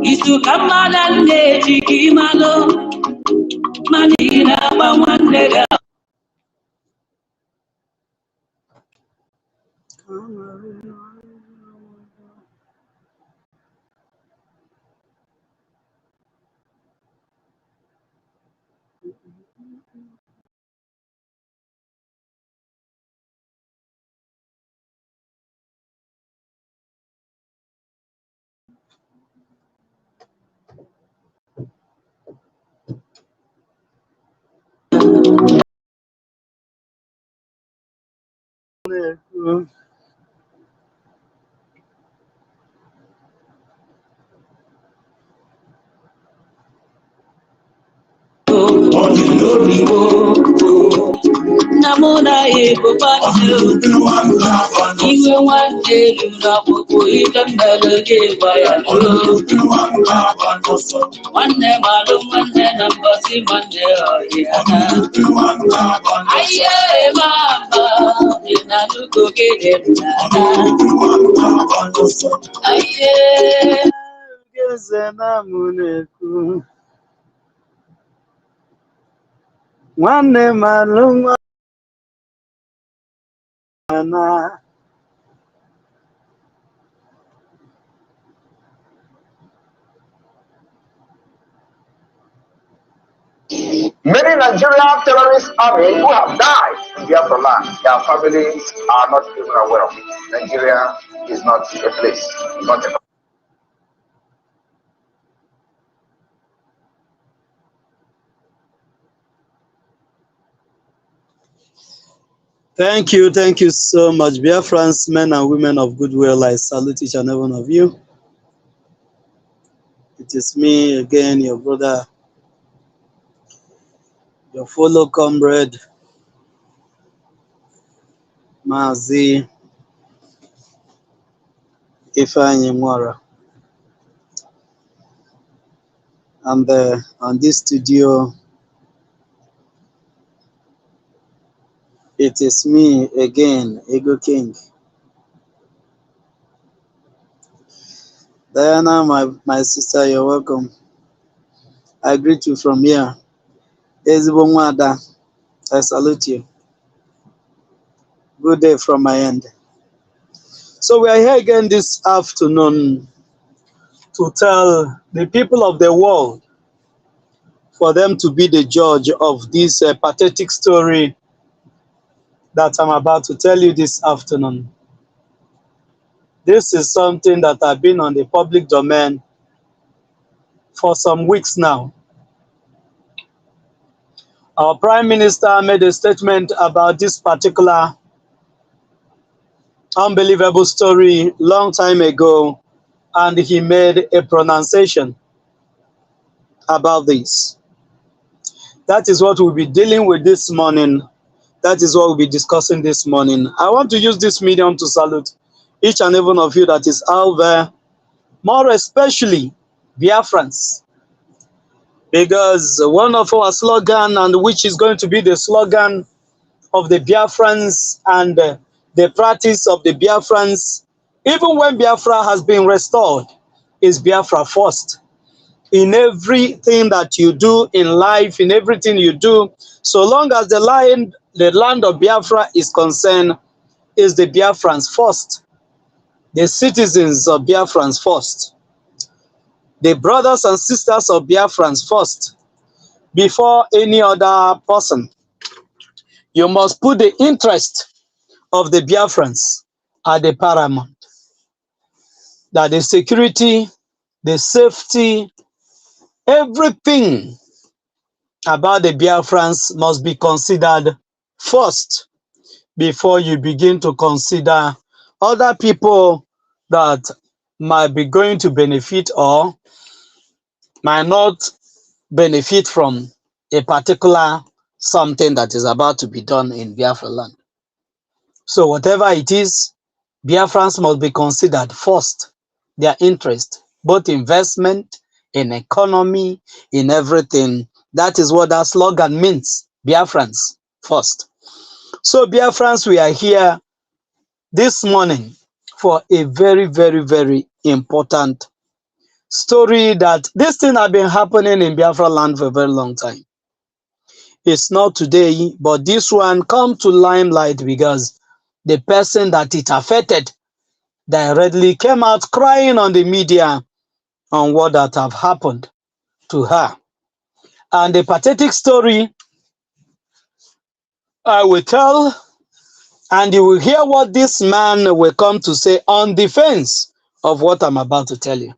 Isu kamala neji kimalo manina bawandega. Namona ego bajo, iwe wande luna popo idambalage baya. Wanne malum wanne nambasi wanne ayana. Aye mama, ina luko kede nana. Aye. Gezena muneku. Wanne malum wana. Many Nigerian terrorist army who have died in Biafra land, their families are not even aware of it. Nigeria is not a place, not a Thank you so much, Biafrans, men and women of goodwill. I salute each and every one of you. It is me again, your brother, your fellow comrade, Mazi Ifeanyi Nwara. And on this studio, it is me again, Ego King. Diana, my sister, you're welcome. I greet you from here. Ezebo Nwada, I salute you. Good day from my end. So we are here again this afternoon to tell the people of the world, for them to be the judge of this pathetic story that I'm about to tell you this afternoon. This is something that has been on the public domain for some weeks now. Our Prime Minister made a statement about this particular unbelievable story long time ago, and he made a pronunciation about this. That is what we'll be dealing with this morning. That is what we'll be discussing this morning. I want to use this medium to salute each and every one of you that is out there, more especially Biafrans, because one of our slogan, and which is going to be the slogan of the Biafrans and the practice of the Biafrans, even when Biafra has been restored, is Biafra first. In everything that you do in life, in everything you do, so long as the land of Biafra is concerned, is the Biafrans first. The citizens of Biafrans first. The brothers and sisters of Biafrans first. Before any other person. You must put the interest of the Biafrans at the paramount. That the security, the safety, everything about the Biafrans must be considered first before you begin to consider other people that might be going to benefit or might not benefit from a particular something that is about to be done in Biafra land. So whatever it is, Biafrans must be considered first, their interest, both investment, in economy, in everything. That is what that slogan means, Biafrans first. So Biafrans, we are here this morning for a very, very, very important story that this thing had been happening in Biafra land for a very long time. It's not today, but this one come to limelight because the person that it affected directly came out crying on the media on what that have happened to her. And the pathetic story I will tell, and you will hear what this man will come to say on defense of what I'm about to tell you.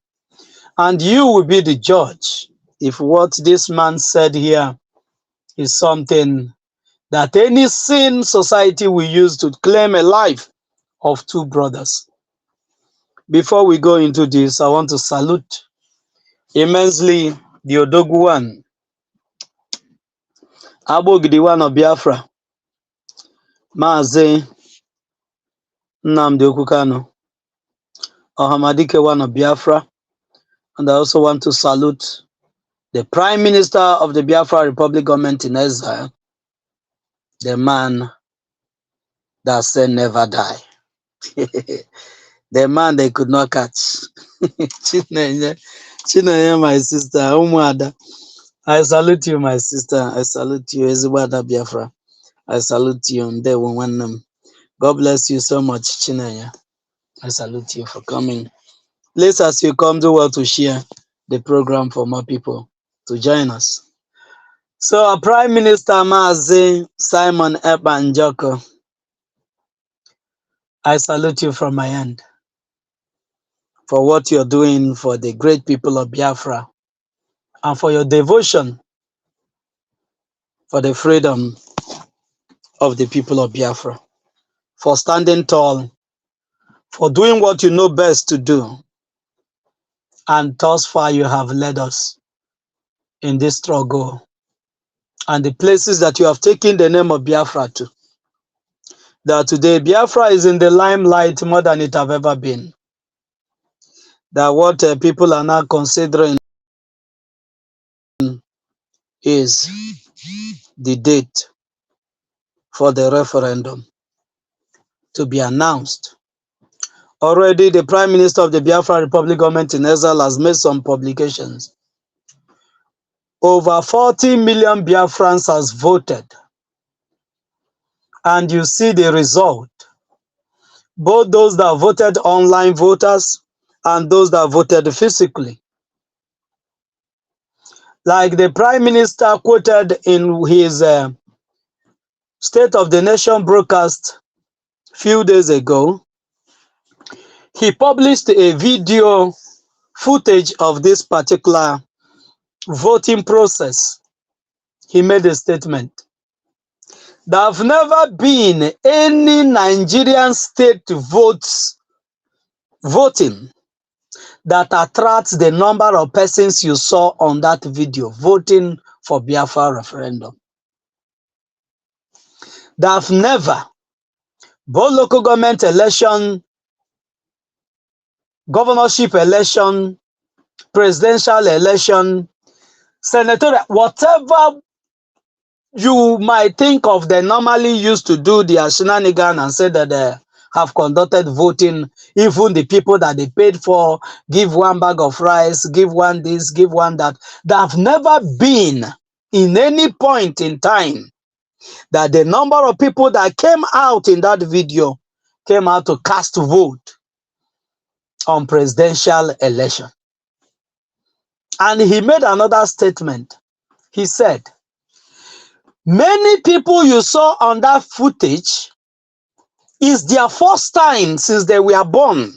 And you will be the judge if what this man said here is something that any sane society will use to claim a life of two brothers. Before we go into this, I want to salute immensely the Odogwu one, Abogidi one of Biafra, Maazị Nnamdi Okwukano, Ohamadike one of Biafra, and I also want to salute the Prime Minister of the Biafra Republic government in exile, the man that said never die. The man they could not catch. Chinenye, my sister, Umuada. I salute you, my sister. I salute you, Ezubada Biafra. I salute you, Ndewo. God bless you so much, Chinenye. I salute you for coming. Please, as you come, do well to share the program for more people to join us. So, our Prime Minister Maazị Simon Ekpa Njoko, I salute you from my end for what you're doing for the great people of Biafra and for your devotion for the freedom of the people of Biafra, for standing tall, for doing what you know best to do. And thus far you have led us in this struggle and the places that you have taken the name of Biafra to. That today Biafra is in the limelight more than it have ever been. That what people are now considering is the date for the referendum to be announced. Already the Prime Minister of the Biafra Republic government in exile has made some publications. Over 40 million Biafrans has voted. And you see the result. Both those that voted online voters and those that voted physically. Like the Prime Minister quoted in his State of the Nation broadcast a few days ago, he published a video footage of this particular voting process. He made a statement. There have never been any Nigerian state voting that attracts the number of persons you saw on that video voting for Biafra referendum. There have never, both local government election, governorship election, presidential election, senatorial, whatever you might think of, they normally used to do their shenanigans and say that they have conducted voting. Even the people that they paid for, give one bag of rice, give one this, give one that. There have never been in any point in time that the number of people that came out in that video came out to cast vote on presidential election. And he made another statement. He said, many people you saw on that footage is their first time since they were born.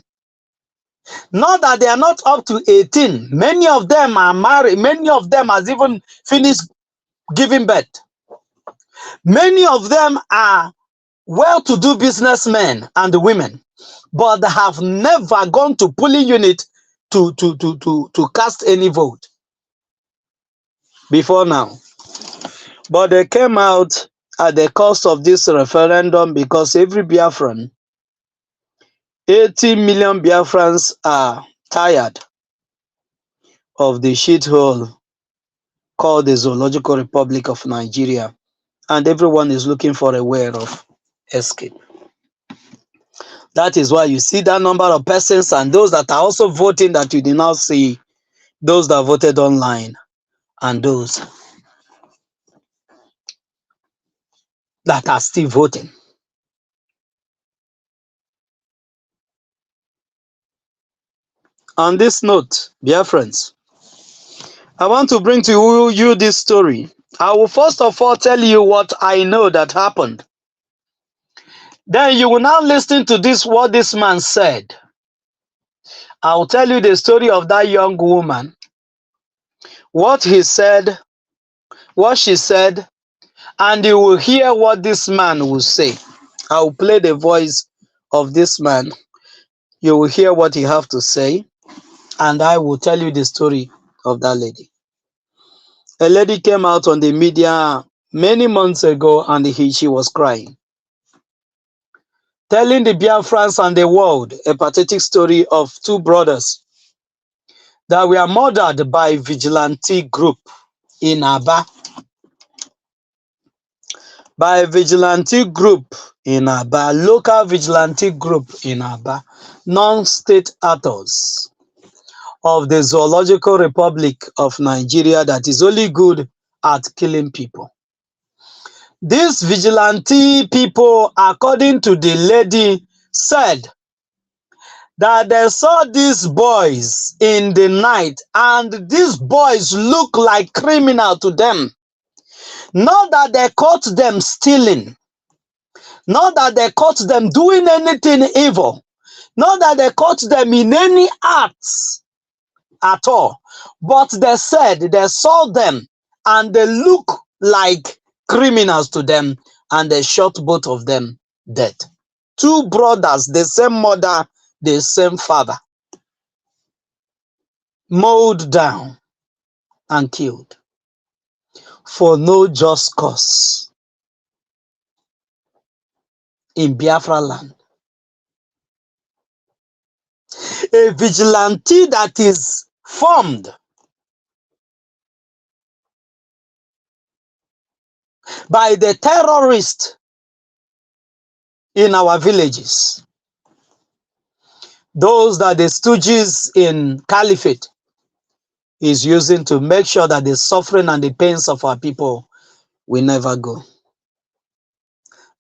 Not that they are not up to 18. Many of them are married. Many of them has even finished giving birth. Many of them are well-to-do businessmen and women, but they have never gone to polling unit to cast any vote before now. But they came out at the cost of this referendum because every Biafran, 80 million Biafrans are tired of the shithole called the Zoological Republic of Nigeria, and everyone is looking for a way of escape. That is why you see that number of persons and those that are also voting that you did not see those that voted online, and those that are still voting. On this note, dear friends, I want to bring to you this story. I will first of all tell you what I know that happened. Then you will now listen to this, what this man said. I will tell you the story of that young woman, what he said, what she said, and you will hear what this man will say. I will play the voice of this man. You will hear what he have to say, and I will tell you the story of that lady. A lady came out on the media many months ago, and she was crying, telling the Biafrans and the world a pathetic story of two brothers that were murdered by vigilante group in Aba. By a vigilante group in Aba, local vigilante group in Aba, non-state actors of the Zoological Republic of Nigeria that is only good at killing people. These vigilante people, according to the lady, said that they saw these boys in the night, and these boys look like criminal to them. Not that they caught them stealing, not that they caught them doing anything evil, not that they caught them in any acts at all, but they said they saw them and they look like criminals to them, and they shot both of them dead. Two brothers, the same mother, the same father, mowed down and killed for no just cause in Biafra land. A vigilante that is formed by the terrorists in our villages, those that the stooges in Caliphate is using to make sure that the suffering and the pains of our people will never go.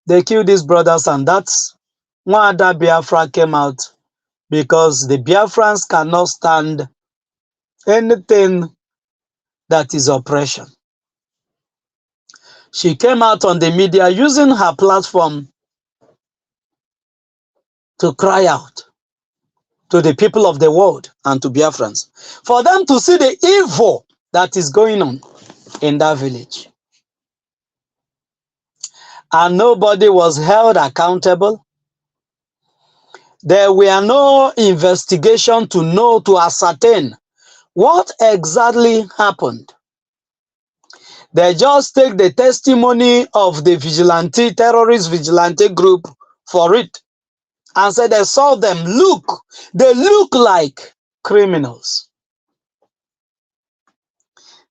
They killed these brothers, and that's why that Biafra came out, because the Biafrans cannot stand anything that is oppression. She came out on the media using her platform to cry out to the people of the world and to Biafrans for them to see the evil that is going on in that village. And nobody was held accountable. There were no investigation to ascertain what exactly happened. They just take the testimony of the vigilante, terrorist vigilante group for it, and say they saw them, they look like criminals.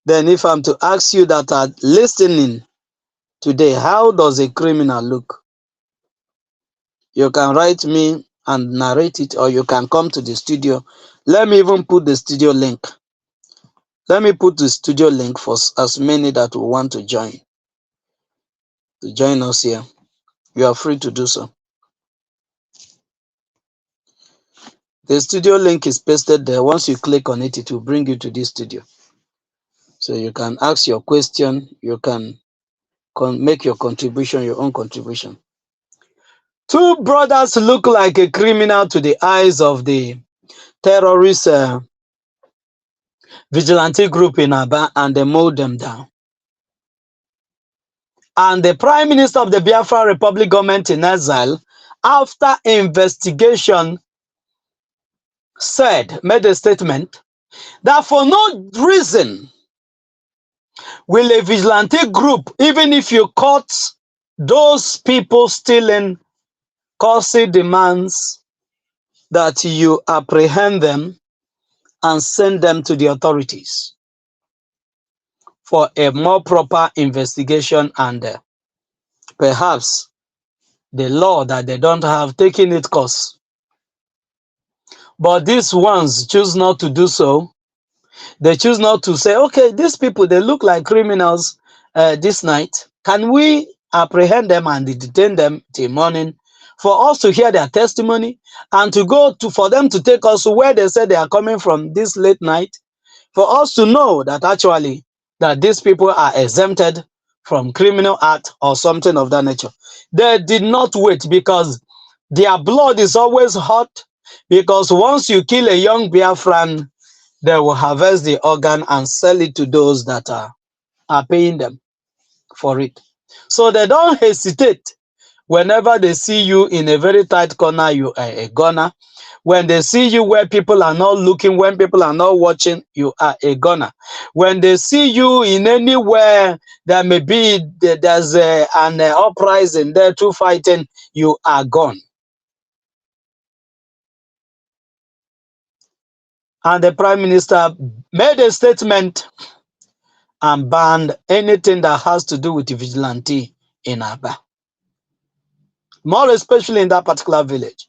Then if I'm to ask you that are listening today, how does a criminal look? You can write me and narrate it, or you can come to the studio. Let me even put the studio link. Let me put the studio link for as many that will want to join us here. You are free to do so. The studio link is pasted there. Once you click on it, it will bring you to this studio. So you can ask your question, you can make your contribution, your own contribution. Two brothers look like a criminal to the eyes of the terrorist vigilante group in Aba, and they mowed them down. And the Prime Minister of the Biafra Republic government in exile, after investigation, made a statement that for no reason will a vigilante group, even if you caught those people stealing, Corsi demands that you apprehend them and send them to the authorities for a more proper investigation, and perhaps the law that they don't have taking its course. But these ones choose not to do so. They choose not to say, okay, these people, they look like criminals this night. Can we apprehend them and detain them till morning for us to hear their testimony and to go to for them to take us where they say they are coming from this late night, for us to know that actually that these people are exempted from criminal act or something of that nature. They did not wait because their blood is always hot, because once you kill a young Biafran, they will harvest the organ and sell it to those that are paying them for it. So they don't hesitate. Whenever they see you in a very tight corner, you are a gunner. When they see you where people are not looking, when people are not watching, you are a gunner. When they see you in anywhere there may be there's an uprising there to fighting, you are gone. And the Prime Minister made a statement and banned anything that has to do with vigilante in Aba, more especially in that particular village.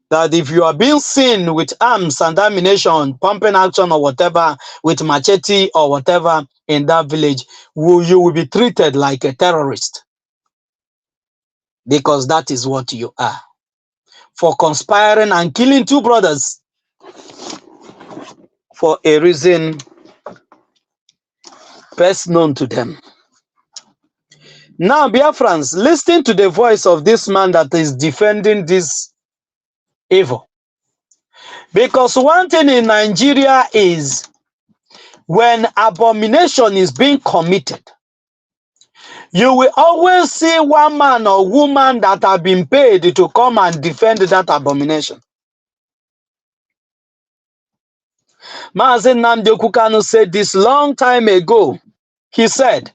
That if you are being seen with arms and ammunition, pumping action or whatever, with machete or whatever in that village, you will be treated like a terrorist, because that is what you are, for conspiring and killing two brothers for a reason best known to them. Now, Biafrans, listen to the voice of this man that is defending this evil. Because one thing in Nigeria is, when abomination is being committed, you will always see one man or woman that have been paid to come and defend that abomination. Mazi Nnamdi Kanu said this long time ago. He said,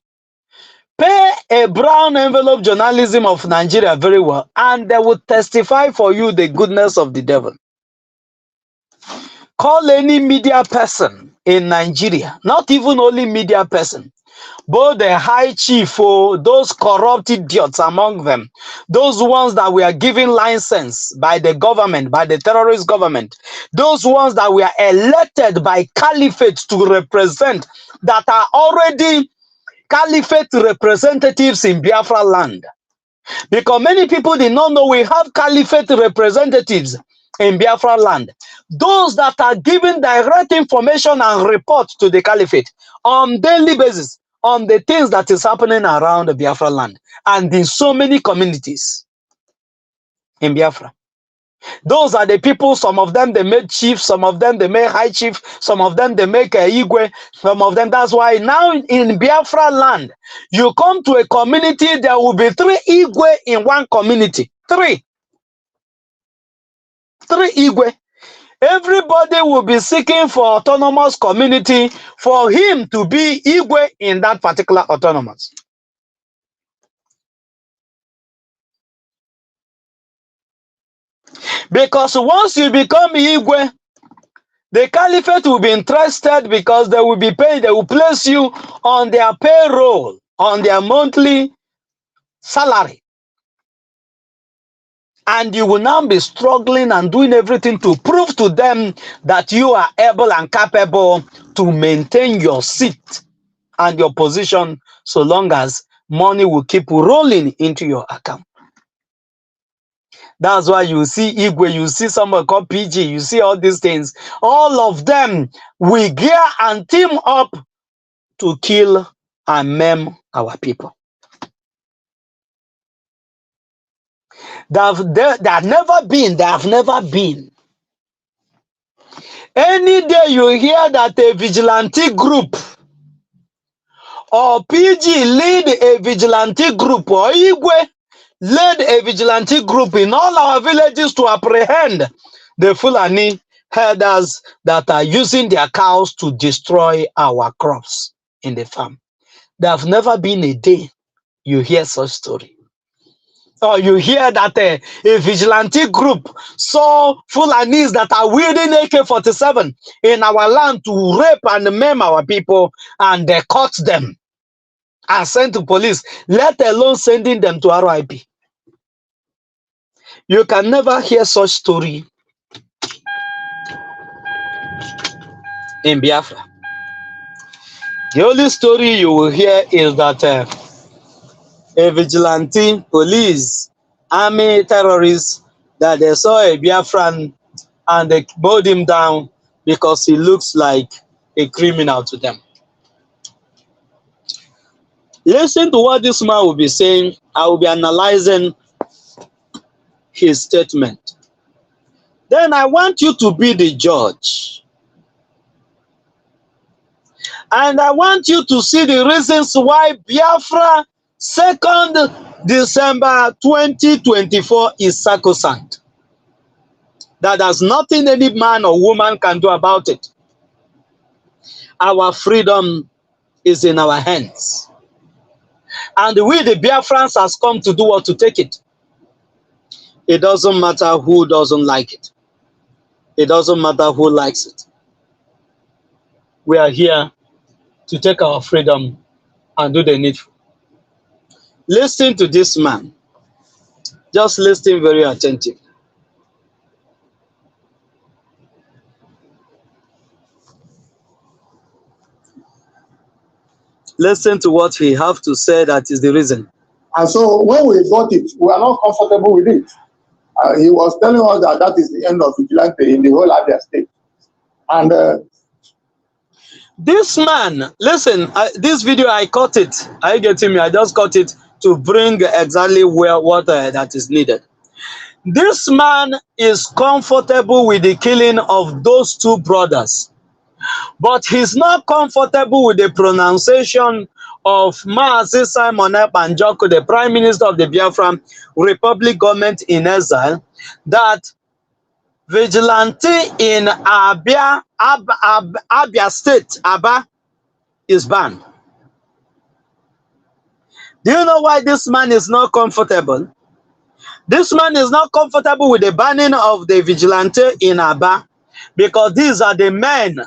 pay a brown envelope journalism of Nigeria very well, and they will testify for you the goodness of the devil. Call any media person in Nigeria, not even only media person, both the high chief, those corrupt idiots among them, those ones that were given license by the government, by the terrorist government, those ones that were elected by caliphate to represent, that are already caliphate representatives in Biafra land. Because many people did not know we have caliphate representatives in Biafra land. Those that are giving direct information and report to the caliphate on daily basis on the things that is happening around the Biafra land and in so many communities in Biafra. Those are the people, some of them they make chief, some of them they make high chief, some of them they make igwe, some of them. That's why now in Biafra land, you come to a community, there will be 3 igwe in one community. 3 igwe. Everybody will be seeking for autonomous community for him to be igwe in that particular autonomous. Because once you become igwe, the caliphate will be interested, because they will be paid, they will place you on their payroll, on their monthly salary. And you will now be struggling and doing everything to prove to them that you are able and capable to maintain your seat and your position, so long as money will keep rolling into your account. That's why you see Igwe, you see someone called PG, you see all these things. All of them, we gear and team up to kill and maim our people. There have never been. Any day you hear that a vigilante group or PG lead a vigilante group, or Igwe led a vigilante group in all our villages to apprehend the Fulani herders that are using their cows to destroy our crops in the farm. There have never been a day you hear such story. Or you hear that a vigilante group saw Fulanis that are wielding AK-47 in our land to rape and maim our people, and they caught them and sent to police, let alone sending them to RIP. You can never hear such story in Biafra. The only story you will hear is that a vigilante, police, army, terrorists, that they saw a Biafran and they mowed him down because he looks like a criminal to them. Listen to what this man will be saying. I will be analyzing his statement. Then I want you to be the judge. And I want you to see the reasons why Biafra 2nd December 2024 is sacrosanct. That there's nothing any man or woman can do about it. Our freedom is in our hands. And we, the Biafrans, has come to do what? To take it. It doesn't matter who doesn't like it. It doesn't matter who likes it. We are here to take our freedom and do the needful. Listen to this man. Just listen very attentively. Listen to what he have to say. That is the reason. And so when we got it, we are not comfortable with it. He was telling us that that is the end of vigilante in the whole Abia state. And this man, listen, this video I cut it. Are you getting me? I just cut it to bring exactly what that is needed. This man is comfortable with the killing of those two brothers, but he's not comfortable with the pronunciation of Mazi Simon Ekpa, the Prime Minister of the Biafran Republic government in exile, that vigilante in Abia State, Aba, is banned. Do you know why this man is not comfortable? This man is not comfortable with the banning of the vigilante in Aba because these are the men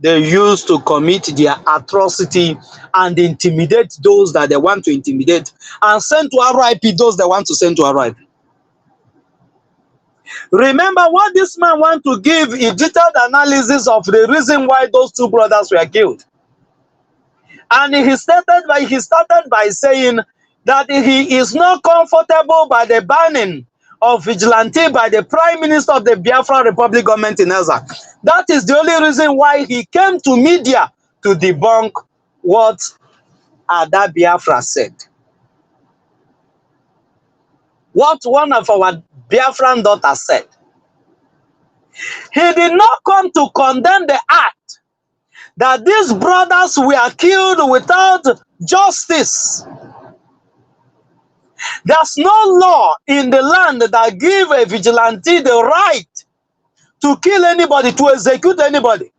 they use to commit their atrocity and intimidate those that they want to intimidate and send to RIP those they want to send to RIP. Remember what this man wants to give a detailed analysis of the reason why those two brothers were killed. And he started by saying that he is not comfortable by the banning of vigilante by the Prime Minister of the Biafra Republic government in exile. That is the only reason why he came to media to debunk what Ada Biafra said. What one of our Biafran daughters said. He did not come to condemn the act that these brothers were killed without justice. There's no law in the land that give a vigilante the right to kill anybody, to execute anybody.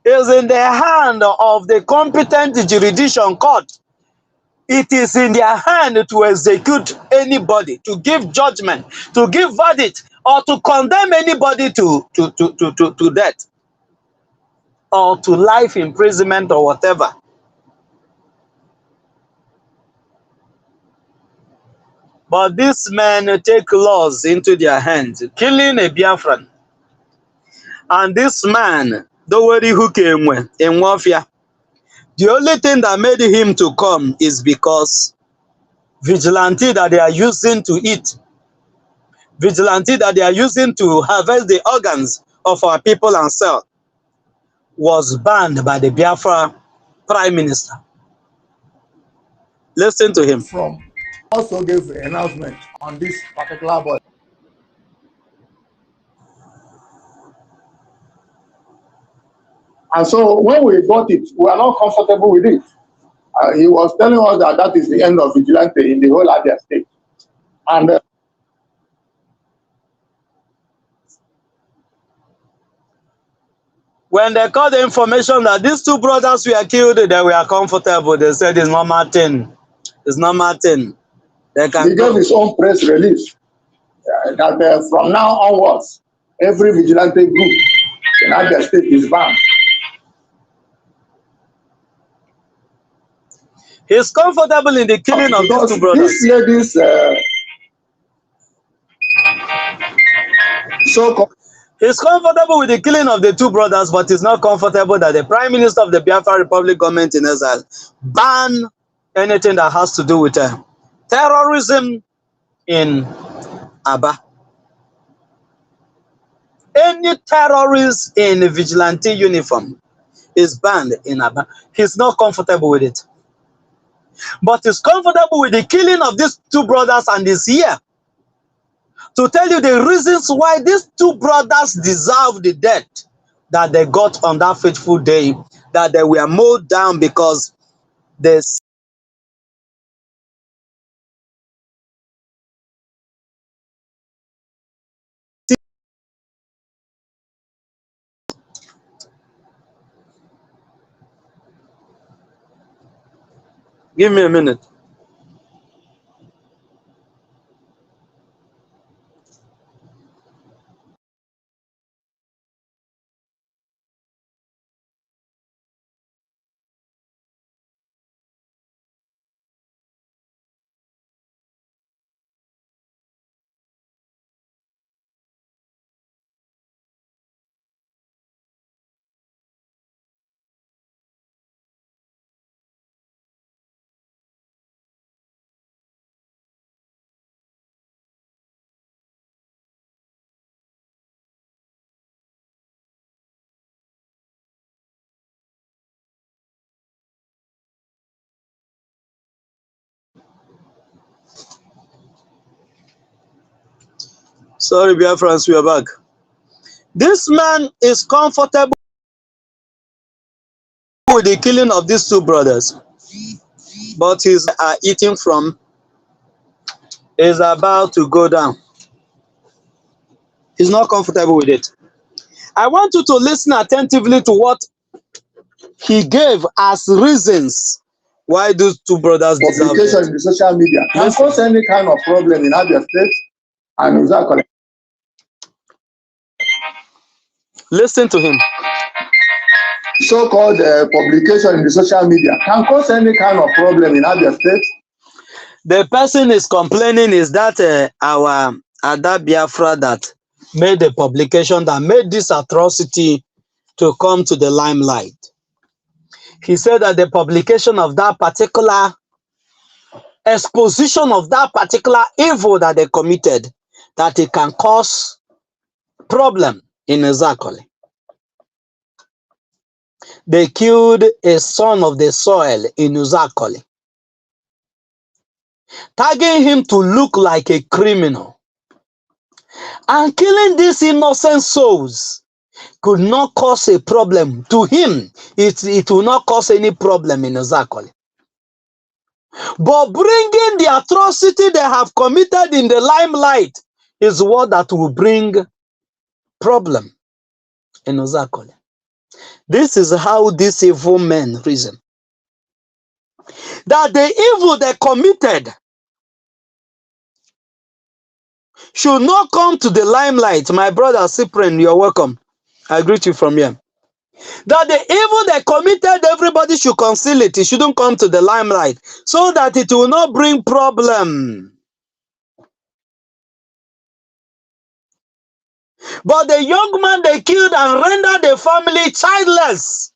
It's in the hand of the competent jurisdiction court. It is in their hand to execute anybody, to give judgment, to give verdict, or to condemn anybody to death, or to life imprisonment, or whatever. But these men take laws into their hands, killing a Biafran. And this man, Doweri who came in warfare, the only thing that made him to come is because vigilante that they are using to eat, vigilante that they are using to harvest the organs of our people and sell, was banned by the Biafra Prime Minister. Listen to him. From also gave an announcement on this particular body. And so when we got it, we are not comfortable with it. He was telling us that that is the end of vigilante in the whole Abia state. And when they got the information that these two brothers were killed, they were comfortable. They said it's normal thing. It's normal thing. They can he gave his own press release that from now onwards, every vigilante group in Abia state is banned. He's comfortable in the killing of these two brothers. These ladies, He's comfortable with the killing of the two brothers, but he's not comfortable that the Prime Minister of the Biafra Republic government in exile ban anything that has to do with terrorism in Aba. Any terrorist in a vigilante uniform is banned in Aba. He's not comfortable with it. But he's comfortable with the killing of these two brothers, and is here to tell you the reasons why these two brothers deserve the death that they got on that fateful day, that they were mowed down because they... Give me a minute. Sorry, Biafrans, we are back. This man is comfortable with the killing of these two brothers, but he's eating from is about to go down. He's not comfortable with it. I want you to listen attentively to what he gave as reasons why those two brothers deserve Publication it. in the social media can cause any kind of problem in Abia State and exactly. Listen to him. So-called publication in the social media can cause any kind of problem in Abia State. The person is complaining is that our Ada Biafra that made the publication that made this atrocity to come to the limelight. He said that the publication of that particular exposition of that particular evil that they committed, that it can cause problem in Ezekoli. They killed a son of the soil in Ezekoli, tagging him to look like a criminal. And killing these innocent souls could not cause a problem to him. It will not cause any problem in Ezekoli. But bringing the atrocity they have committed in the limelight is what that will bring problem in Ezekoli. This is how these evil men reason. That the evil they committed should not come to the limelight. My brother Cyprian, you're welcome. I greet you from here. That the evil they committed, everybody should conceal it. It shouldn't come to the limelight so that it will not bring problem. But the young man they killed and rendered the family childless,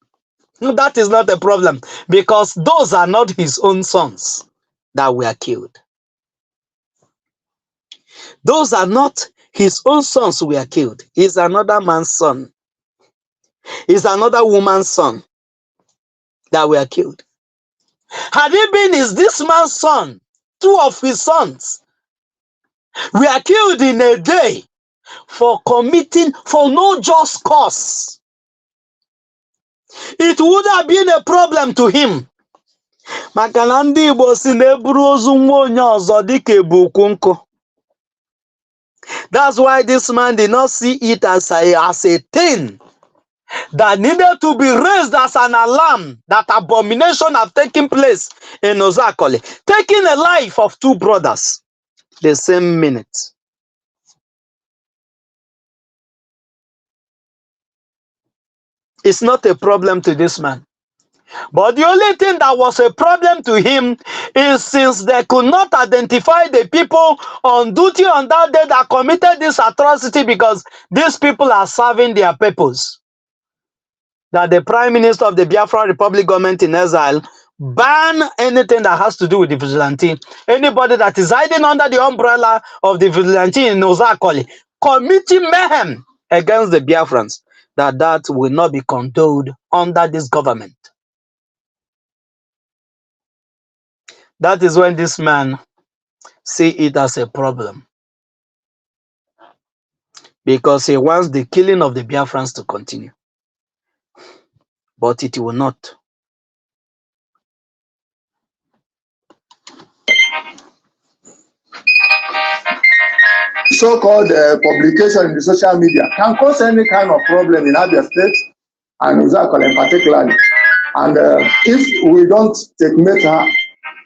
that is not a problem, because those are not his own sons that were killed. Those are not his own sons who were killed. He's another man's son. He's another woman's son that were killed. Had it been is this man's son, two of his sons were killed in a day for committing for no just cause, it would have been a problem to him. Maka na ndị Igbo si na eburu ozu nwa onye ọzọ dịka ebukwu nkụ. That's why this man did not see it as a thing that needed to be raised as an alarm that abomination have taken place in Ezekoli, taking the life of two brothers the same minute. It's not a problem to this man. But the only thing that was a problem to him is since they could not identify the people on duty on that day that committed this atrocity, because these people are serving their purpose. That the Prime Minister of the Biafra Republic government in exile ban anything that has to do with the vigilante. Anybody that is hiding under the umbrella of the vigilante in Ozakoli committing mayhem against the Biafrans, that will not be condoned under this government. That is when this man see it as a problem, because he wants the killing of the Biafrans to continue, but it will not. So-called publication in the social media can cause any kind of problem in Abia State and Uzakole particularly. And if we don't take matter,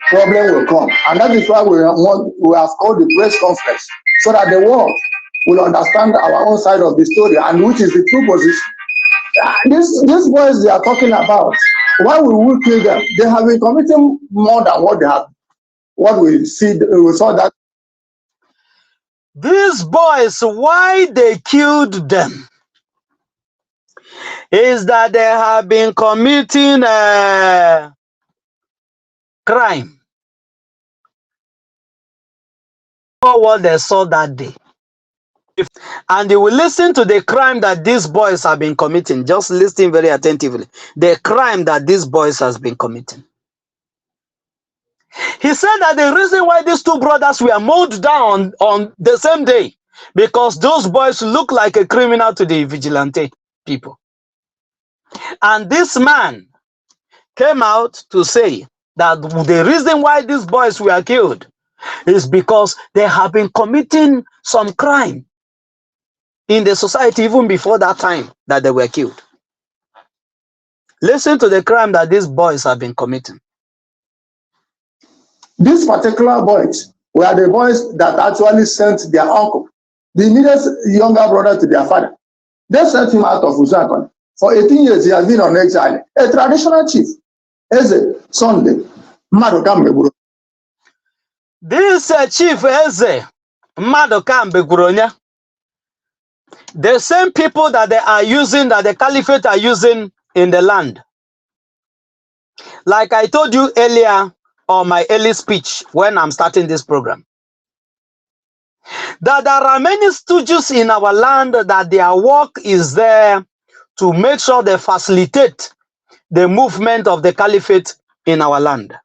problem will come. And that is why we have called the press conference, so that the world will understand our own side of the story and which is the true position. These boys they are talking about, why we will kill them? They have been committing more than what they have. What we saw that. These boys, why they killed them is that they have been committing crime. What they saw that day. And you will listen to the crime that these boys have been committing. Just listen very attentively. The crime that these boys has been committing. He said that the reason why these two brothers were mowed down on the same day, because those boys look like a criminal to the vigilante people. And this man came out to say that the reason why these boys were killed is because they have been committing some crime in the society even before that time that they were killed. Listen to the crime that these boys have been committing. These particular boys were the boys that actually sent their uncle, the immediate younger brother to their father. They sent him out of Uzakon. For 18 years, he has been on exile. A traditional chief, Eze Sunday, Madoka Mbeguro. This chief Eze Madoka Mbeguro, the same people that they are using, that the caliphate are using in the land. Like I told you earlier on my early speech when I'm starting this program, that there are many stooges in our land that their work is there to make sure they facilitate the movement of the caliphate in our land.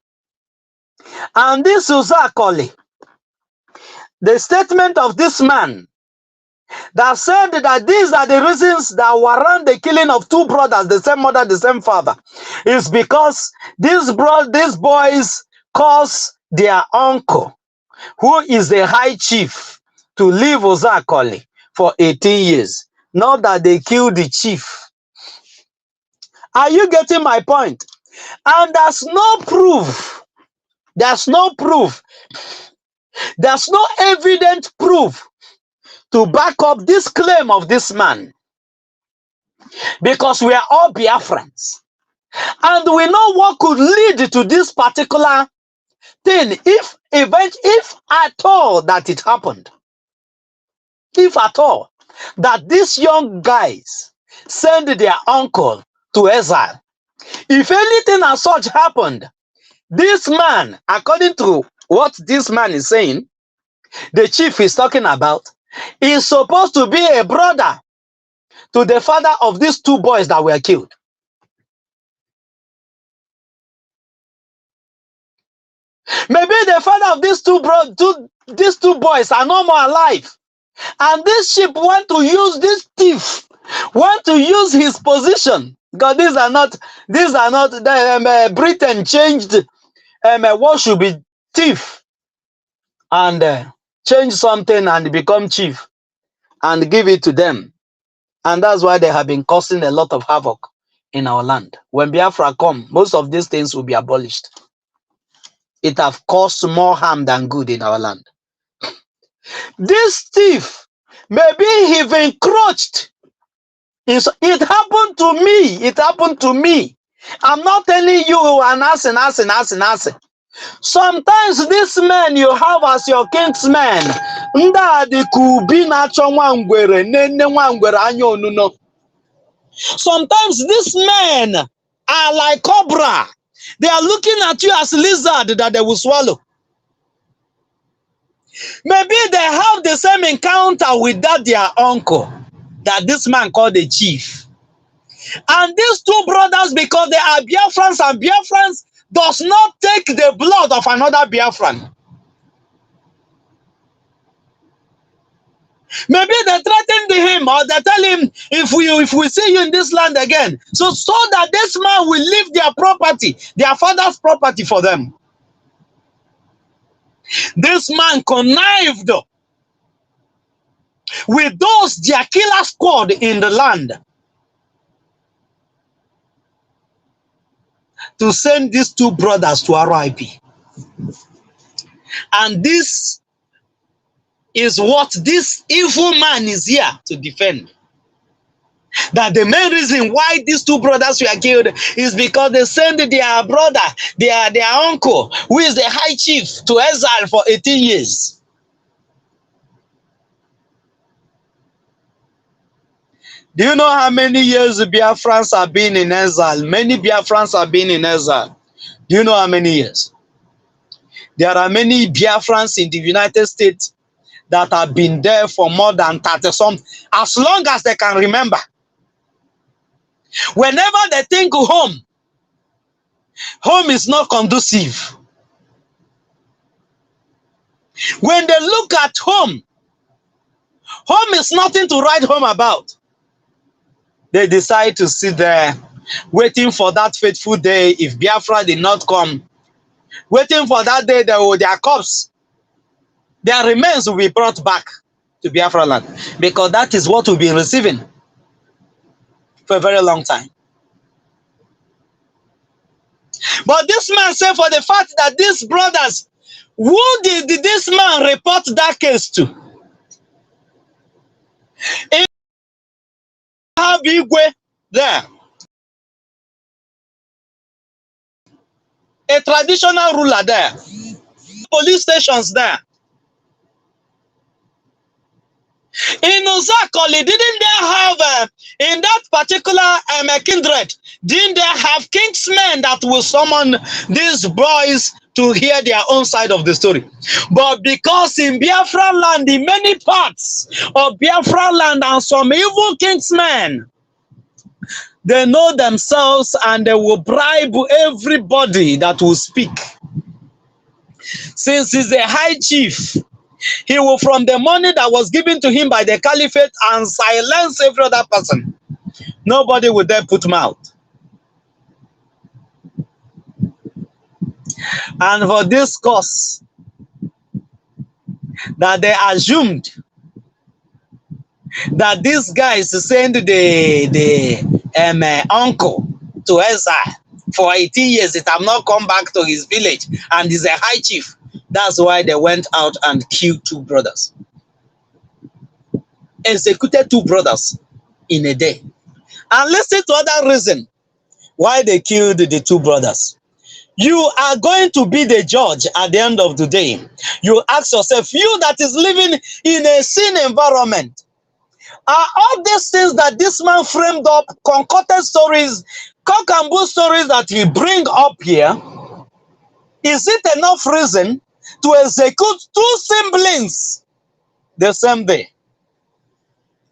And this Uzakoli, the statement of this man that said that these are the reasons that warrant the killing of two brothers, the same mother, the same father, is because these boys caused their uncle, who is the high chief, to leave Uzakoli for 18 years. Not that they killed the chief. Are you getting my point? And there's no proof. There's no proof. There's no evident proof to back up this claim of this man, because we are all Biafrans, and we know what could lead to this particular thing if at all that it happened, if at all that these young guys send their uncle to exile. If anything as such happened, this man, according to what this man is saying, the chief is talking about, is supposed to be a brother to the father of these two boys that were killed. Maybe the father of these two boys are no more alive, and this chief want to use this thief, want to use his position, because these are not Britain changed what should be thief and change something and become chief and give it to them. And that's why they have been causing a lot of havoc in our land. When Biafra come, most of these things will be abolished. It have caused more harm than good in our land. This thief, maybe he encroached. It happened to me. It happened to me I'm not telling you an asị. Sometimes these men you have as your kinsmen, ndị a dị ka ubi na-achọ nwa ngwere nne nwa ngwere anya onuno. Sometimes these men are like cobra. They are looking at you as lizard that they will swallow. Maybe they have the same encounter with that their uncle that this man called the chief. And these two brothers, because they are Biafrans, and Biafrans does not take the blood of another Biafran. Maybe they threatened him, or they tell him, if we see you in this land again, so that this man will leave their property, their father's property for them. This man connived with those their killer squad in the land to send these two brothers to RIP. And this is what this evil man is here to defend. That the main reason why these two brothers were killed is because they sent their brother, their uncle, who is the high chief, to exile for 18 years. Do you know how many years the Biafrans have been in exile? Many Biafrans have been in exile. Do you know how many years? There are many Biafrans in the United States that have been there for more than 30 something, as long as they can remember. Whenever they think home is not conducive. When they look at home is nothing to write home about. They decide to sit there waiting for that fateful day. If Biafra did not come, waiting for that day, their corpse, their remains will be brought back to Biafra land, because that is what we've been receiving for a very long time. But this man said, for the fact that these brothers, who did this man report that case to? In Igwe there, a traditional ruler there, police stations there. In Uzakoli, didn't they have, in that particular kindred, didn't they have kingsmen that will summon these boys to hear their own side of the story? But because in Biafra land, in many parts of Biafra land, and some evil kingsmen, they know themselves and they will bribe everybody that will speak. Since he's a high chief, he will, from the money that was given to him by the caliphate, and silence every other person. Nobody will dare put mouth. And for this cause, that they assumed that these guys send the uncle to exile for 18 years. It have not come back to his village, and he's a high chief. That's why they went out and killed two brothers. Executed two brothers in a day. And listen to other reason why they killed the two brothers. You are going to be the judge at the end of the day. You ask yourself, you that is living in a sin environment, are all these things that this man framed up, concocted stories, cock and bull stories that he bring up here, is it enough reason to execute two siblings the same day?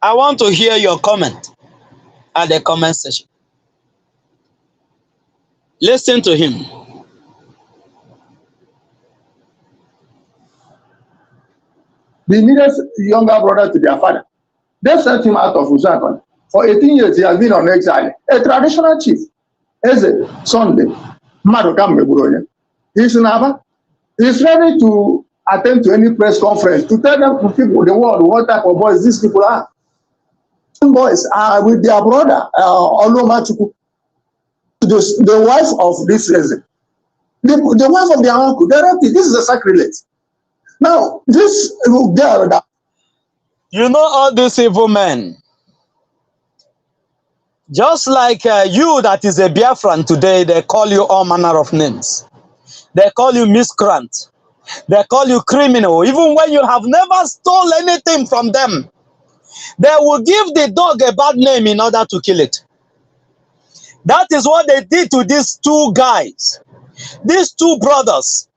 I want to hear your comment at the comment section. Listen to him. The nearest younger brother to their father, they sent him out of Uzakon. For 18 years, he has been on exile. A traditional chief, Eze Sunday, Marokam Meburoye. He's in Aba. He's ready to attend to any press conference to tell them, to people, the world, what type of boys these people are. Some boys are with their brother, Olomachuku, the wife of this Eze. The wife of their uncle. This is a sacrilege. Now, this girl, you know all these evil men, Just like you that is a Biafran today, they call you all manner of names. They call you miscreant. They call you criminal. Even when you have never stole anything from them, they will give the dog a bad name in order to kill it. That is what they did to these two guys, these two brothers,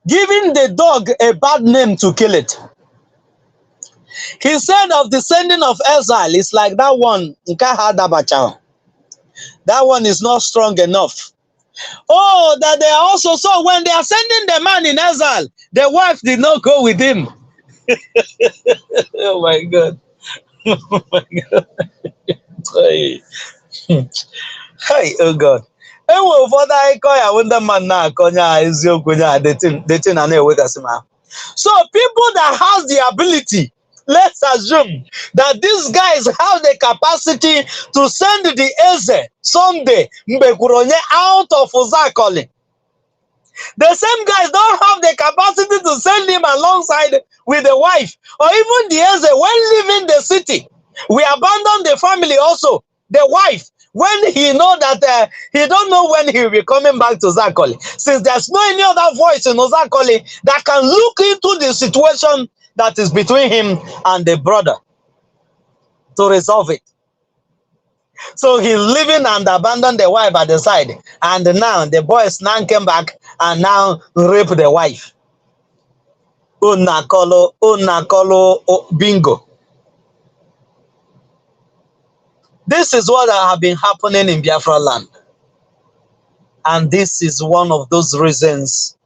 giving the dog a bad name to kill it. He said of the sending of exile, it's like that one, that one is not strong enough. Oh, that they also saw when they are sending the man in exile, the wife did not go with him. Oh my God. Oh my God. Hey, hey, oh God. Enwe ụfọdụ akụkọ ya bụ ndị mmadụ na-akọ nye ha eziokwu nye ha detin na na-ewegasị m ahụ. So people that has the ability, let's assume that these guys have the capacity to send the Eze Sunday Mbekuronye out of Uzakoli. The same guys don't have the capacity to send him alongside with the wife or even the Eze when leaving the city. We abandon the family also, the wife, when he know that he don't know when he will be coming back to Zakoli. Since there's no any other voice in Zakoli that can look into the situation that is between him and the brother to resolve it. So he's leaving and abandoned the wife at the side. And now the boys now came back and now rape the wife. Unakolo bingo. This is what have been happening in Biafra land. And this is one of those reasons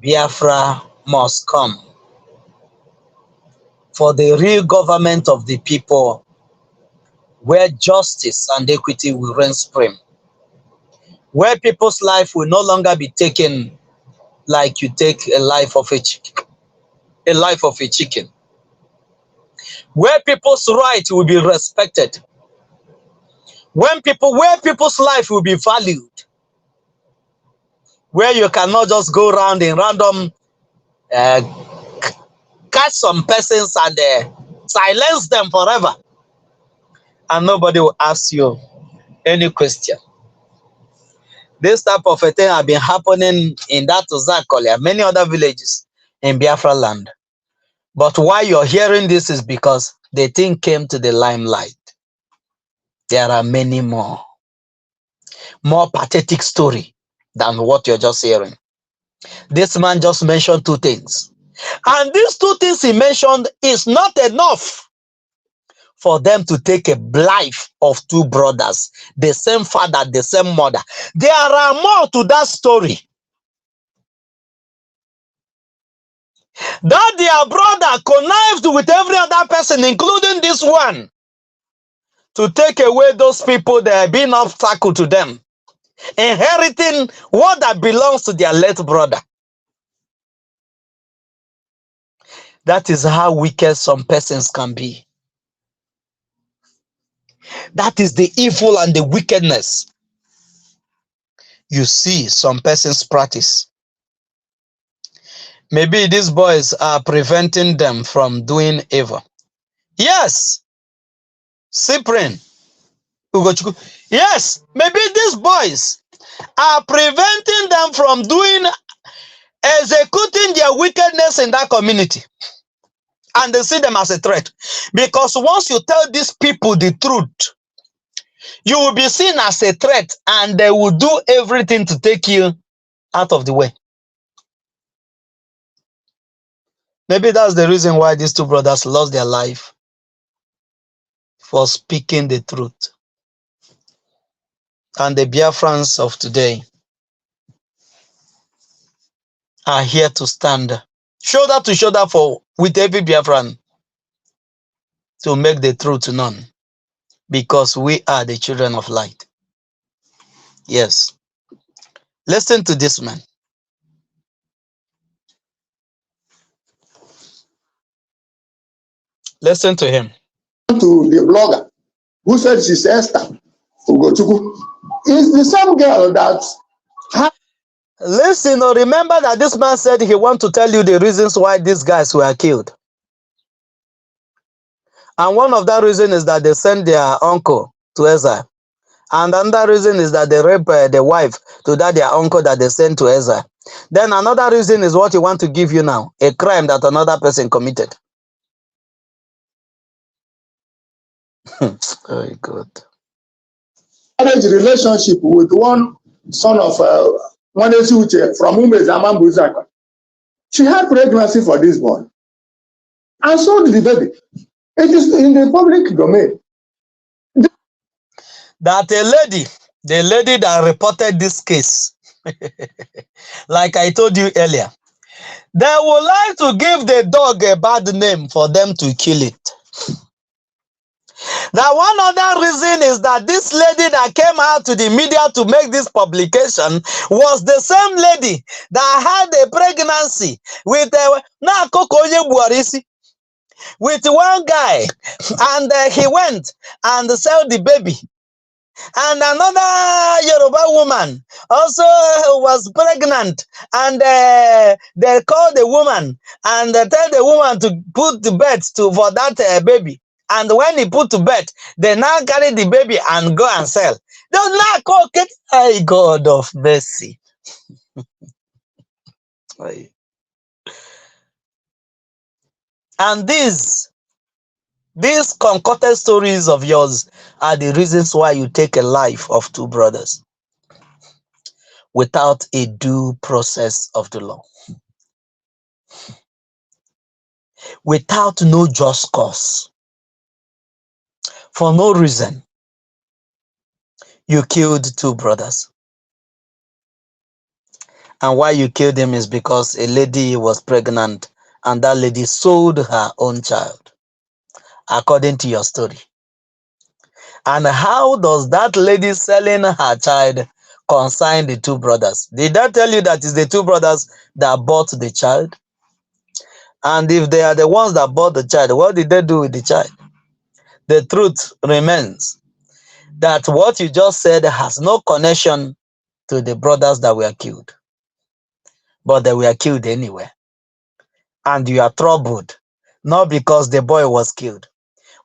Biafra must come. For the real government of the people, where justice and equity will reign supreme, where people's life will no longer be taken like you take a life of a chicken, where people's rights will be respected, where people's life will be valued, where you cannot just go around in random catch some persons and silence them forever, and nobody will ask you any question. This type of a thing have been happening in that Uzakoli and many other villages in Biafra land. But why you're hearing this is because the thing came to the limelight. There are many more pathetic story than what you're just hearing. This man just mentioned two things. And these two things he mentioned is not enough for them to take a life of two brothers, the same father, the same mother. There are more to that story. That their brother connived with every other person, including this one, to take away those people that have been obstacle to them, inheriting what that belongs to their late brother. That is how wicked some persons can be. That is the evil and the wickedness you see some persons practice. Maybe these boys are preventing them from doing evil. Yes, Cyprian, Ugochukwu. Yes, maybe these boys are preventing them from executing their wickedness in that community. And they see them as a threat. Because once you tell these people the truth, you will be seen as a threat and they will do everything to take you out of the way. Maybe that's the reason why these two brothers lost their life for speaking the truth. And the Biafrans of today are here to stand shoulder to shoulder with every Biafran to make the truth known, because we are the children of light. Yes. Listen to this man. Listen to him. To the blogger who said she's Esther Ugochukwu is the same girl that. Listen, remember that this man said he wants to tell you the reasons why these guys were killed. And one of that reasons is that they sent their uncle to exile. And another reason is that they rape the wife to that their uncle that they sent to exile. Then another reason is what you want to give you now, a crime that another person committed. Very good. Marriage relationship with one son of one from Umezamambuzaka. She had pregnancy for this boy. And so did the baby. It is in the public domain. That a lady, the lady that reported this case, like I told you earlier, they would like to give the dog a bad name for them to kill it. Now, one other reason is that this lady that came out to the media to make this publication was the same lady that had a pregnancy with with one guy, and he went and sold the baby. And another Yoruba woman also was pregnant, and they called the woman and they tell the woman to put to bed for that baby. And when he put to bed, they now carry the baby and go and sell. They now call it, hey, God of mercy. And these concocted stories of yours are the reasons why you take a life of two brothers without a due process of the law, without no just cause, for no reason. You killed two brothers. And why you killed them is because a lady was pregnant and that lady sold her own child, according to your story. And how does that lady selling her child concern the two brothers? Did I tell you that it's the two brothers that bought the child? And if they are the ones that bought the child, what did they do with the child? The truth remains that what you just said has no connection to the brothers that were killed. But they were killed anyway. And you are troubled, not because the boy was killed,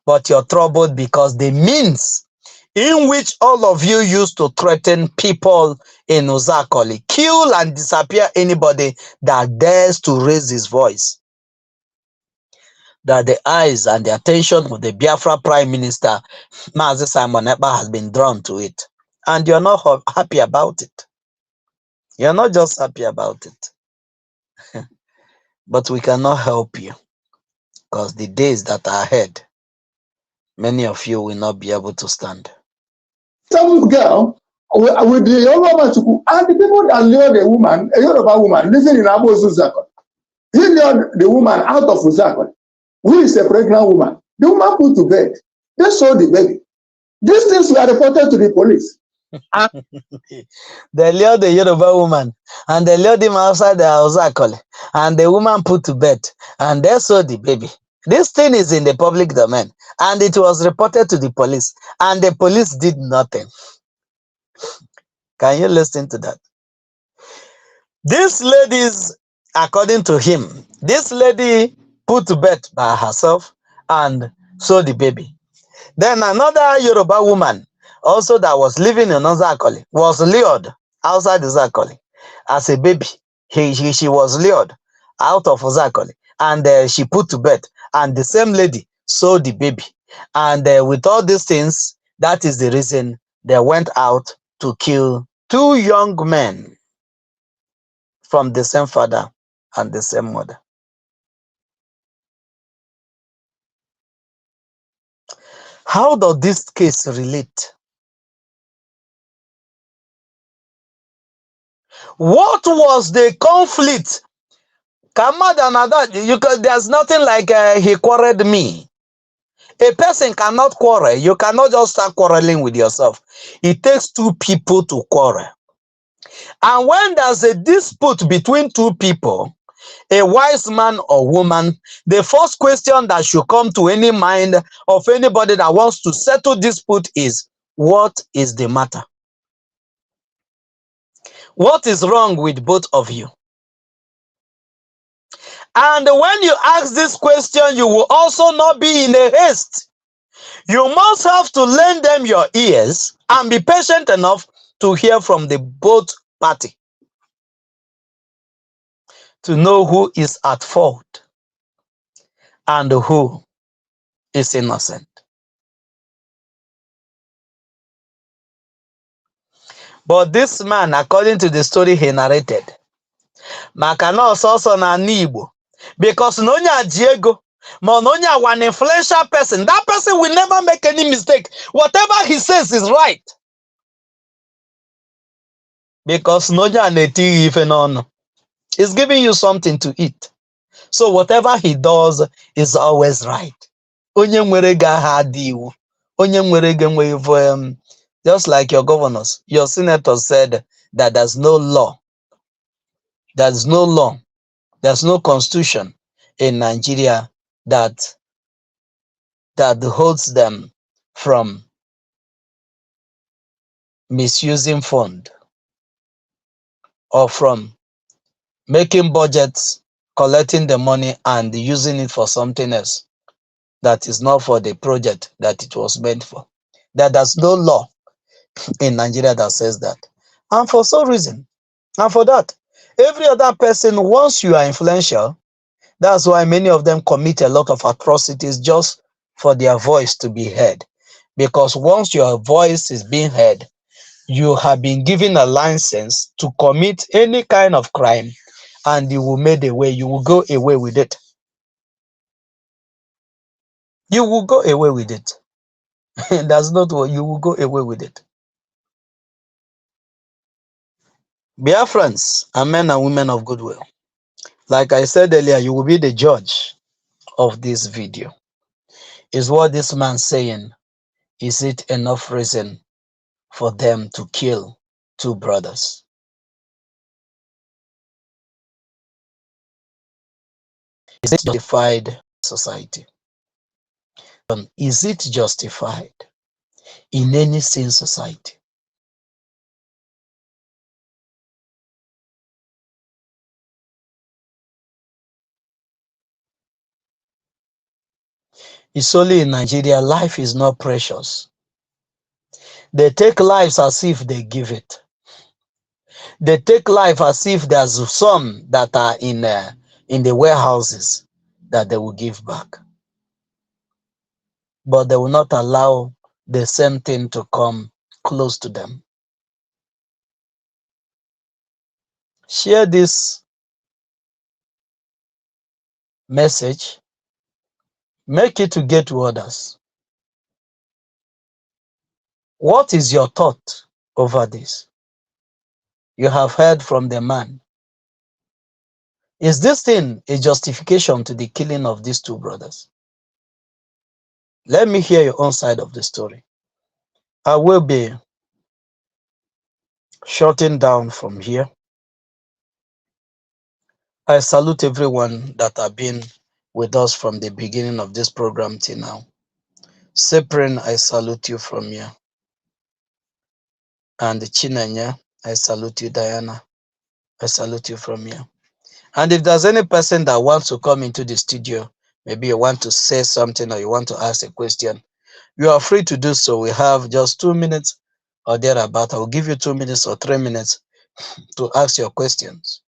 but you're troubled because the means in which all of you used to threaten people in Uzakoli, kill and disappear anybody that dares to raise his voice, that the eyes and the attention of the Biafra Prime Minister, Mazi Simon Ekpa, has been drawn to it. And you're not happy about it. You're not just happy about it. But we cannot help you, because the days that are ahead, many of you will not be able to stand. Some girl with the Yoruba Chuku, and the people that lured the woman, a Yoruba woman, living in Abu Uzakot, he lured the woman out of Uzakot. Who is a pregnant woman? The woman put to bed. They sold the baby. These things were reported to the police. They lured the Yoruba woman and they lured him outside the Uzakole, and the woman put to bed and they sold the baby. This thing is in the public domain and it was reported to the police, and the police did nothing. Can you listen to that? These ladies, according to him, this lady put to bed by herself and sold the baby. Then another Yoruba woman, also that was living in Zakoli, was lured outside the Zakoli as a baby. She was lured out of Zakoli and she put to bed, and the same lady sold the baby. And with all these things, that is the reason they went out to kill two young men from the same father and the same mother. How does this case relate? What was the conflict? There's nothing like he quarreled me. A person cannot quarrel. You cannot just start quarreling with yourself. It takes two people to quarrel. And when there's a dispute between two people, a wise man or woman, the first question that should come to any mind of anybody that wants to settle dispute is, what is the matter? What is wrong with both of you? And when you ask this question, you will also not be in a haste You must have to lend them your ears and be patient enough to hear from the both party to know who is at fault and who is innocent. But this man, according to the story he narrated, maka na ọsọsọ na ala Igbo, because na onye a ji ego, ma na onye a an influential person, that person will never make any mistake. Whatever he says is right. Because na onye a na-eti ife n'ọnụ. He's giving you something to eat. So whatever he does is always right. Onye nwere ego aha adị iwu. Onye nwere ego enweghị just like your governors, your senators said that there's no law. There's no law. There's no constitution in Nigeria that holds them from misusing fund or from making budgets, collecting the money and using it for something else that is not for the project that it was meant for. There's no law in Nigeria that says that. And for some reason, and for that, every other person, once you are influential, that's why many of them commit a lot of atrocities just for their voice to be heard. Because once your voice is being heard, you have been given a license to commit any kind of crime and you will made away, you will go away with it. You will go away with it. That's not what you will go away with it. Biafrans are men and women of goodwill. Like I said earlier, you will be the judge of this video. Is what this man saying, is it enough reason for them to kill two brothers? Is it justified society? Is it justified in any sane society? It's only in Nigeria life is not precious. They take lives as if they give it. They take life as if there's some that are in the warehouses that they will give back. But they will not allow the same thing to come close to them. Share this message. Make it to get to others. What is your thought over this? You have heard from the man. Is this thing a justification to the killing of these two brothers? Let me hear your own side of the story. I will be shutting down from here. I salute everyone that have been with us from the beginning of this program till now. Cyprian, I salute you from here. And Chinanya, I salute you. Diana, I salute you from here. And if there's any person that wants to come into the studio, maybe you want to say something or you want to ask a question, you are free to do so. We have just 2 minutes or thereabout. I will give you 2 minutes or 3 minutes to ask your questions.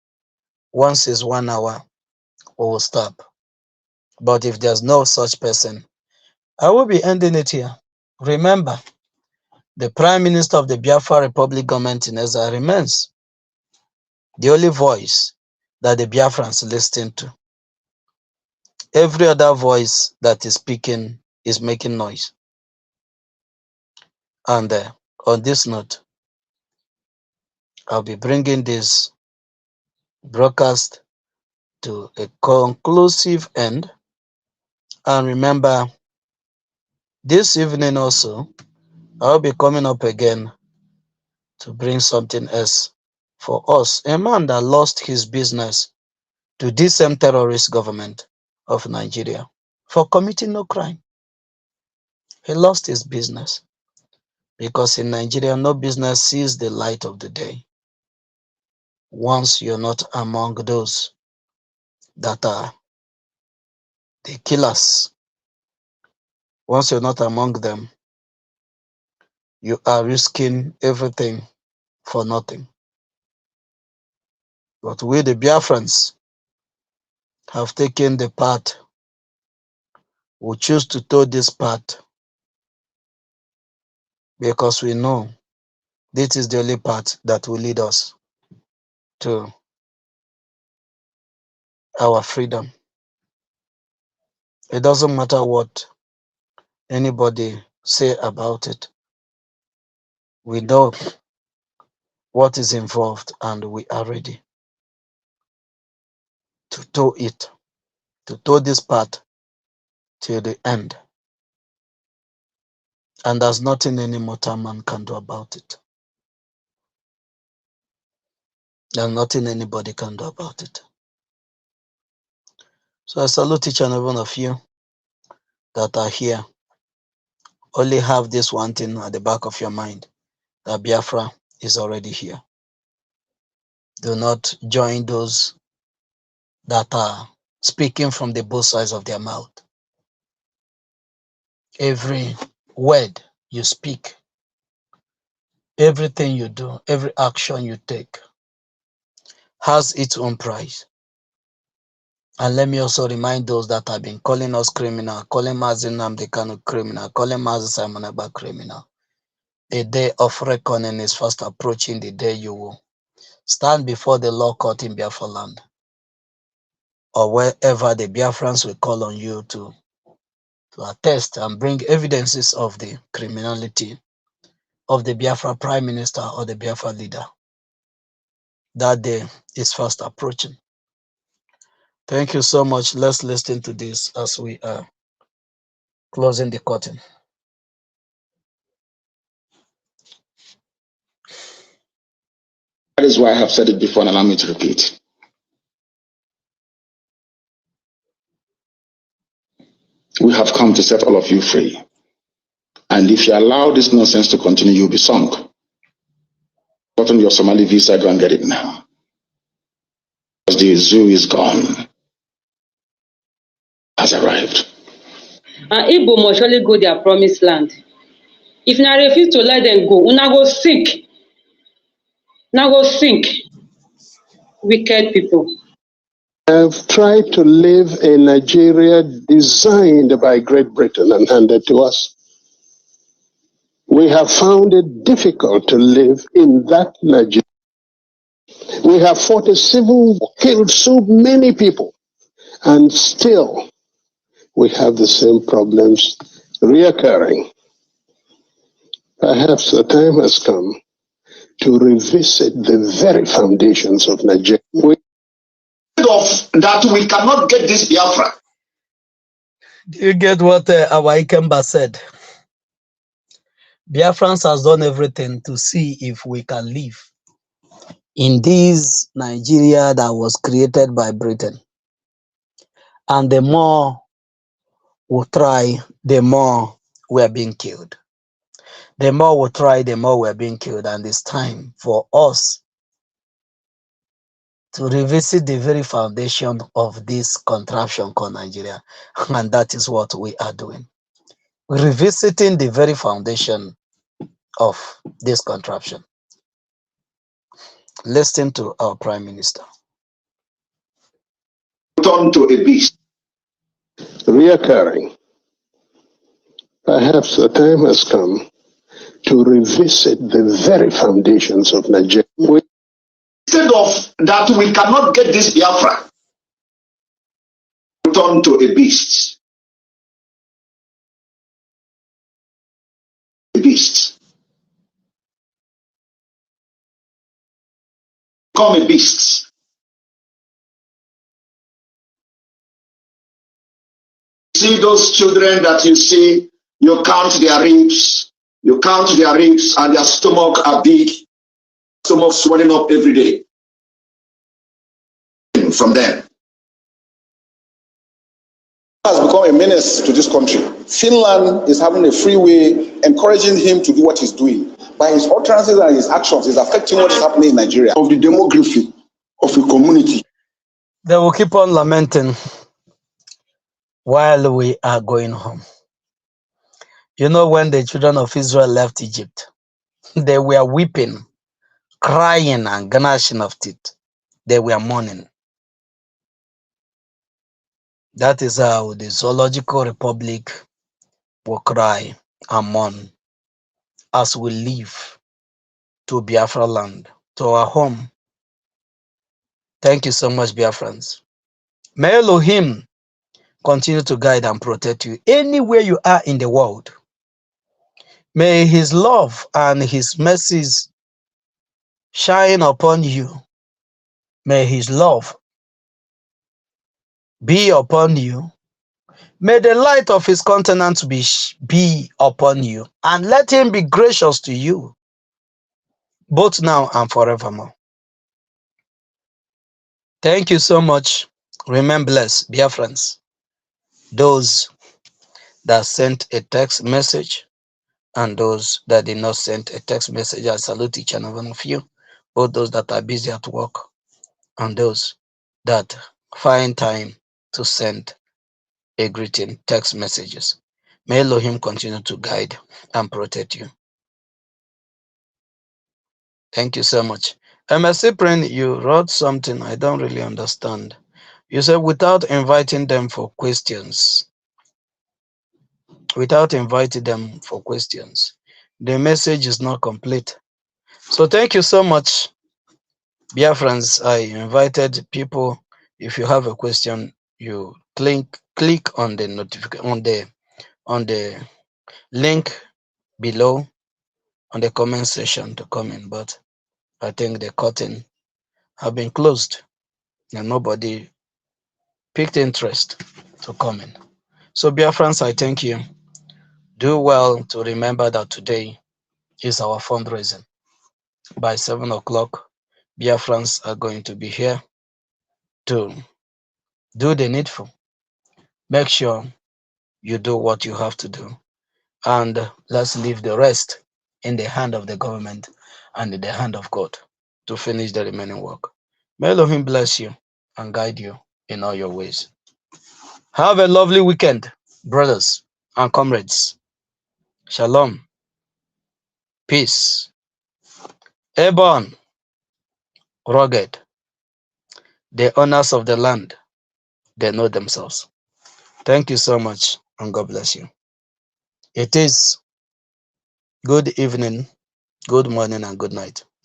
Once is 1 hour, we will stop. But if there's no such person, I will be ending it here. Remember, the Prime Minister of the Biafra Republic government in Ezra remains the only voice that the Biafrans listen to. Every other voice that is speaking is making noise. And on this note, I'll be bringing this broadcast to a conclusive end. And remember, this evening also, I'll be coming up again to bring something else for us. A man that lost his business to this same terrorist government of Nigeria for committing no crime. He lost his business because in Nigeria, no business sees the light of the day once you're not among those that are the killers Once you're not among them, you are risking everything for nothing. But we, the Biafrans, have taken the path. We choose to toe this path because we know this is the only path that will lead us to our freedom. It doesn't matter what anybody say about it. We know what is involved and we are ready to tow it, to tow this path till the end. And there's nothing any mortal man can do about it. There's nothing anybody can do about it. So I salute each and every one of you that are here. Only have this one thing at the back of your mind, that Biafra is already here. Do not join those that are speaking from the both sides of their mouth. Every word you speak, everything you do, every action you take has its own price. And let me also remind those that have been calling us criminal, calling Mazi Nnamdi Kanu criminal, calling Mazi Simon Ekpa criminal. The day of reckoning is fast approaching, the day you will stand before the law court in Biafra land, or wherever the Biafrans will call on you to attest and bring evidences of the criminality of the Biafra Prime Minister or the Biafra leader. That day is fast approaching. Thank you so much. Let's listen to this as we are closing the curtain. That is why I have said it before and allow me to repeat. We have come to set all of you free. And if you allow this nonsense to continue, you'll be sunk. Gotten your Somali visa, go and get it now. Because the zoo is gone. Has arrived. And Igbo must surely go their promised land. If una refuse to let them go, una go sink. Una go sink. Wicked people. Have tried to live a Nigeria designed by Great Britain and handed to us. We have found it difficult to live in that Nigeria. We have fought a civil war, killed so many people, and still we have the same problems reoccurring. Perhaps the time has come to revisit the very foundations of Nigeria. Of that we cannot get this Biafra. Do you get what our Ikemba said? Biafrans has done everything to see if we can live in this Nigeria that was created by Britain. And the more we try, the more we are being killed. The more we try, the more we are being killed. And it's time for us to revisit the very foundation of this contraption called Nigeria. And that is what we are doing. We're revisiting the very foundation of this contraption. Listen to our Prime Minister. Turn to a beast. Reoccurring. Perhaps the time has come to revisit the very foundations of Nigeria. Instead of that we cannot get this Biafra, turn to a beast. A beast. Become a beast. See those children that you see, you count their ribs, and their stomach are big, stomach swelling up every day. From them. Has become a menace to this country. Finland is having a freeway encouraging him to do what he's doing. By his utterances and his actions, is affecting what is happening in Nigeria. Of the demography of a community. They will keep on lamenting while we are going home. You know, when the children of Israel left Egypt, they were weeping, crying, and gnashing of teeth. They were mourning. That is how the Zoological Republic will cry and mourn as we leave to Biafra land, to our home. Thank you so much, Biafrans. May Elohim continue to guide and protect you anywhere you are in the world. May his love and his mercies shine upon you. May his love be upon you. May the light of his countenance be upon you, and let him be gracious to you, both now and forevermore. Thank you so much. Remain blessed, dear friends. Those that sent a text message and those that did not send a text message, I salute each and every one of you. Both those that are busy at work and those that find time to send a greeting, text messages. May Elohim continue to guide and protect you. Thank you so much. Cyprian, you wrote something I don't really understand. You said without inviting them for questions, the message is not complete. So thank you so much, dear friends. I invited people. If you have a question, you click on the notification on the link below on the comment section to comment. But I think the curtain have been closed and nobody picked interest to comment. So, dear friends, I thank you. Do well to remember that today is our fundraising. By 7 o'clock, Biafrans are going to be here to do the needful. Make sure you do what you have to do. And let's leave the rest in the hand of the government and in the hand of God to finish the remaining work. May Elohim bless you and guide you in all your ways. Have a lovely weekend, brothers and comrades. Shalom. Peace. Airborne, rugged, the owners of the land, they know themselves. Thank you so much, and God bless you. It is good evening, good morning, and good night.